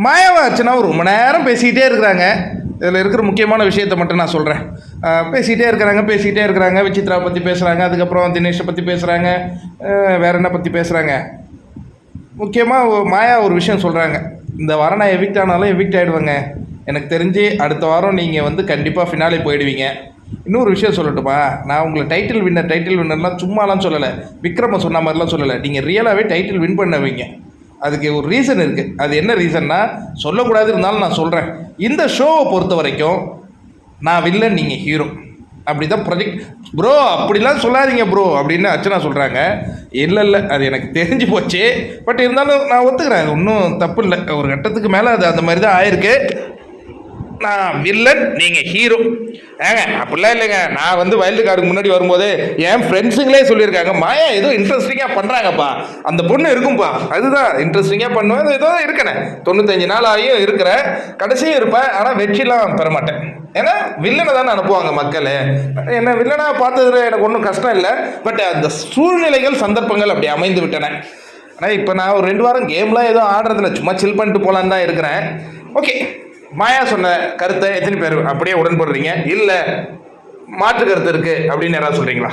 மாயாவும் அர்ச்சனாவும் ரொம்ப நேரம் பேசிக்கிட்டே இருக்கிறாங்க. இதில் இருக்கிற முக்கியமான விஷயத்தை மட்டும் நான் சொல்கிறேன். பேசிகிட்டே இருக்கிறாங்க. விசித்ராவை பற்றி பேசுகிறாங்க, அதுக்கப்புறம் தினேஷை பற்றி பேசுகிறாங்க, வேறு என்ன பற்றி பேசுகிறாங்க. முக்கியமாக மாயா ஒரு விஷயம் சொல்கிறாங்க, இந்த வாரம் நான் எவிக்ட் ஆனாலும் எவிக்ட் ஆகிடுவேங்க. எனக்கு தெரிஞ்சு அடுத்த வாரம் நீங்கள் வந்து கண்டிப்பாக ஃபினாலே போயிடுவீங்க. இன்னொரு விஷயம் சொல்லட்டுமா, நான் உங்களை டைட்டில் வின்னர்லாம் சும்மாலாம் சொல்லலை, விக்ரம சொன்ன மாதிரிலாம் சொல்லலை. நீங்கள் ரியலாகவே டைட்டில் வின் பண்ணுவீங்க. அதுக்கு ஒரு ரீசன் இருக்குது. அது என்ன ரீசன்னா சொல்லக்கூடாது, இருந்தாலும் நான் சொல்கிறேன். இந்த ஷோவை பொறுத்த வரைக்கும் நான் வில்லன், நீங்கள் ஹீரோ. அப்படி தான் ப்ரொஜெக்ட். ப்ரோ அப்படிலாம் சொல்லாதீங்க ப்ரோ அப்படின்னு அர்ச்சனா சொல்கிறாங்க. இல்லை அது எனக்கு தெரிஞ்சு போச்சு. பட் இருந்தாலும் நான் ஒத்துக்கிறேன், அது ஒன்றும் தப்பு இல்லை. ஒரு கட்டத்துக்கு மேலே அது அந்த மாதிரி தான் ஆயிருக்கு. நான் வில்லன், நீங்கள் ஹீரோ. அப்படிலாம் இல்லைங்க. நான் வந்து வைல்டு கார்டுக்கு முன்னாடி வரும்போது என் ஃப்ரெண்ட்ஸுங்களே சொல்லியிருக்காங்க, மாயா ஏதோ இன்ட்ரெஸ்டிங்காக பண்ணுறாங்கப்பா, அந்த பொண்ணு இருக்கும்பா, அதுதான் இன்ட்ரெஸ்டிங்காக பண்ணுவேன். ஏதோ இருக்கிறேன், 95 நாள் ஆகியும் இருக்கிறேன், கடைசியும் இருப்பேன். ஆனால் வெற்றிலாம் பெற மாட்டேன். ஏன்னா வில்லனை தானே அனுப்புவாங்க மக்கள். என்ன வில்லனாக பார்த்ததுல எனக்கு ஒன்றும் கஷ்டம் இல்லை. பட் அந்த சூழ்நிலைகள், சந்தர்ப்பங்கள் அப்படி அமைந்து விட்டன. ஆனால் இப்போ நான் ஒரு 2 வாரம் கேம்லாம் எதுவும் ஆடுறதில்ல, சும்மா சில் பண்ணிட்டு போகலான்னு தான் இருக்கிறேன். ஓகே, மாயா சொன்ன கருத்தை எத்தனை பேர் அப்படியே உடன்படுறீங்க, இல்லை மாற்று கருத்து இருக்குது அப்படின்னு யாராவது சொல்கிறீங்களா?